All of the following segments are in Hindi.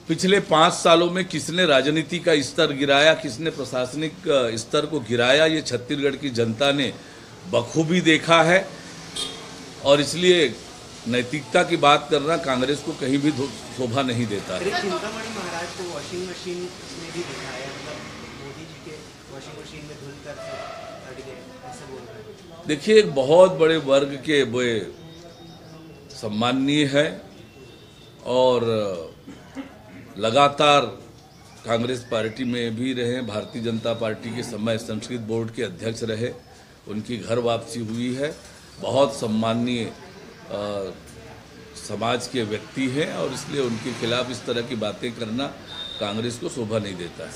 पिछले 5 सालों में किसने राजनीति का स्तर गिराया, किसने प्रशासनिक स्तर को गिराया, ये छत्तीसगढ़ की जनता ने बखूबी देखा है। और इसलिए नैतिकता की बात करना कांग्रेस को कहीं भी शोभा नहीं देता है। चिंतामणि महाराज को वॉशिंग मशीन में भी देखा है, मतलब मोदी जी के वॉशिंग मशीन में धुल कर हट गए, ऐसे बोल रहे हैं। देखिए, एक बहुत बड़े वर्ग के वे सम्माननीय है और लगातार कांग्रेस पार्टी में भी रहे, भारतीय जनता पार्टी के समय संस्कृत बोर्ड के अध्यक्ष रहे, उनकी घर वापसी हुई है। बहुत सम्माननीय समाज के व्यक्ति हैं और इसलिए उनके खिलाफ इस तरह की बातें करना कांग्रेस को शोभा नहीं देता है।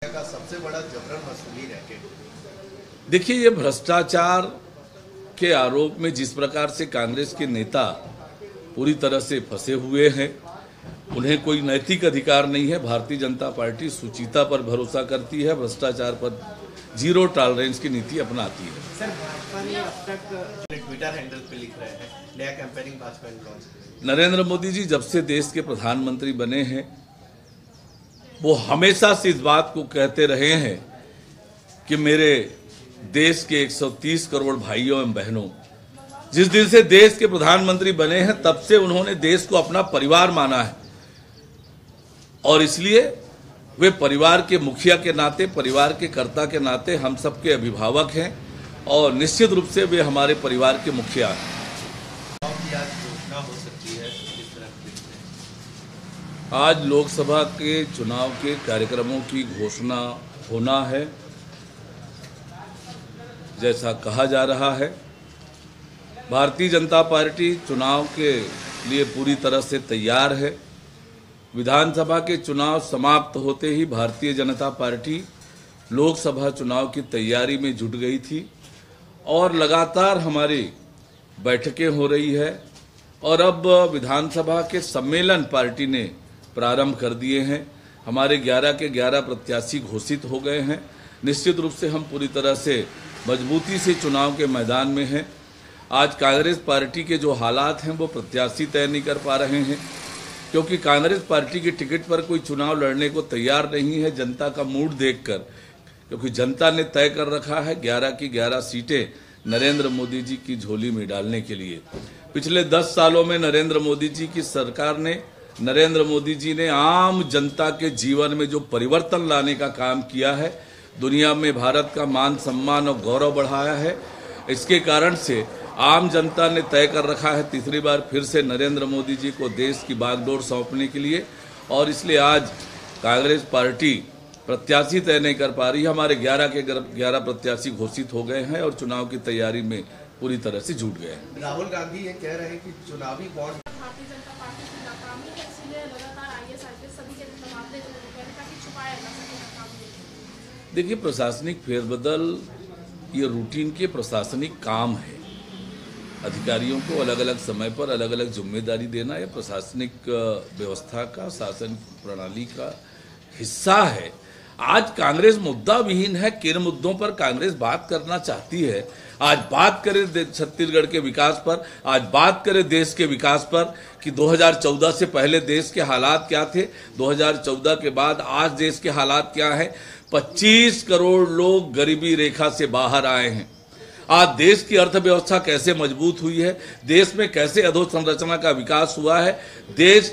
का सबसे बड़ा जबरन वसूली रैकेट। देखिए, ये भ्रष्टाचार के आरोप में जिस प्रकार से कांग्रेस के नेता पूरी तरह से फंसे हुए हैं, उन्हें कोई नैतिक अधिकार नहीं है। भारतीय जनता पार्टी सुचिता पर भरोसा करती है, भ्रष्टाचार पर जीरो टॉलरेंस की नीति अपनाती है। सर, भाजपा ने अब तक ट्विटर हैंडल पे लिख रहे हैं नया कैंपेनिंग भाजपा लॉन्च। नरेंद्र मोदी जी जब से देश के प्रधानमंत्री बने हैं, वो हमेशा से इस बात को कहते रहे हैं कि मेरे देश के 130 करोड़ भाइयों एवं बहनों, जिस दिन से देश के प्रधानमंत्री बने हैं तब से उन्होंने देश को अपना परिवार माना है और इसलिए वे परिवार के मुखिया के नाते, परिवार के कर्ता के नाते हम सबके अभिभावक हैं और निश्चित रूप से वे हमारे परिवार के मुखिया हैं। आज लोकसभा के चुनाव के कार्यक्रमों की घोषणा होना है, जैसा कहा जा रहा है। भारतीय जनता पार्टी चुनाव के लिए पूरी तरह से तैयार है। विधानसभा के चुनाव समाप्त होते ही भारतीय जनता पार्टी लोकसभा चुनाव की तैयारी में जुट गई थी और लगातार हमारी बैठकें हो रही है और अब विधानसभा के सम्मेलन पार्टी ने प्रारंभ कर दिए हैं। हमारे 11 के 11 प्रत्याशी घोषित हो गए हैं। निश्चित रूप से हम पूरी तरह से मजबूती से चुनाव के मैदान में हैं। आज कांग्रेस पार्टी के जो हालात हैं वो प्रत्याशी तय नहीं कर पा रहे हैं, क्योंकि कांग्रेस पार्टी के टिकट पर कोई चुनाव लड़ने को तैयार नहीं है जनता का मूड देखकर, क्योंकि जनता ने तय कर रखा है 11 की 11 सीटें नरेंद्र मोदी जी की झोली में डालने के लिए। पिछले 10 सालों में नरेंद्र मोदी जी की सरकार ने, नरेंद्र मोदी जी ने आम जनता के जीवन में जो परिवर्तन लाने का काम किया है, दुनिया में भारत का मान सम्मान और गौरव बढ़ाया है। इसके कारण से आम जनता ने तय कर रखा है तीसरी बार फिर से नरेंद्र मोदी जी को देश की बागडोर सौंपने के लिए और इसलिए आज कांग्रेस पार्टी प्रत्याशी तय नहीं कर पा रही है। हमारे 11 के 11 प्रत्याशी घोषित हो गए हैं और चुनाव की तैयारी में पूरी तरह से जुट गए हैं। राहुल गांधी ये कह रहे हैं कि चुनावी बॉन्ड भारतीय जनता पार्टी की नाकामी है, इसलिए लगातार आईएएस आईपीएस सभी के तबादले जो है ताकि छुपाया जा सके नाकामी। देखिए, प्रशासनिक फेरबदल ये रूटीन के प्रशासनिक काम है। अधिकारियों को अलग अलग समय पर अलग अलग जिम्मेदारी देना यह प्रशासनिक व्यवस्था का, शासन प्रणाली का हिस्सा है। आज कांग्रेस मुद्दा विहीन है। किन मुद्दों पर कांग्रेस बात करना चाहती है? आज बात करें छत्तीसगढ़ के विकास पर, आज बात करें देश के विकास पर कि 2014 से पहले देश के हालात क्या थे, 2014 के बाद आज देश के हालात क्या हैं। 25 करोड़ लोग गरीबी रेखा से बाहर आए हैं। आज देश की अर्थव्यवस्था कैसे मजबूत हुई है, देश में कैसे अधोसंरचना का विकास हुआ है, देश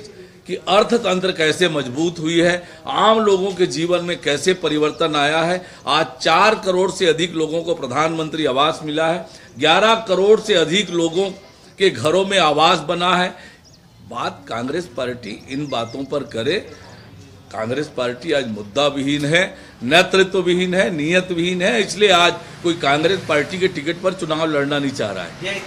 की अर्थतंत्र कैसे मजबूत हुई है, आम लोगों के जीवन में कैसे परिवर्तन आया है। आज 4 करोड़ से अधिक लोगों को प्रधानमंत्री आवास मिला है, 11 करोड़ से अधिक लोगों के घरों में आवास बना है। बात कांग्रेस पार्टी इन बातों पर करे। कांग्रेस पार्टी आज मुद्दा विहीन है, नेतृत्व विहीन है, नियत विहीन है, इसलिए आज कोई कांग्रेस पार्टी के टिकट पर चुनाव लड़ना नहीं चाह रहा है।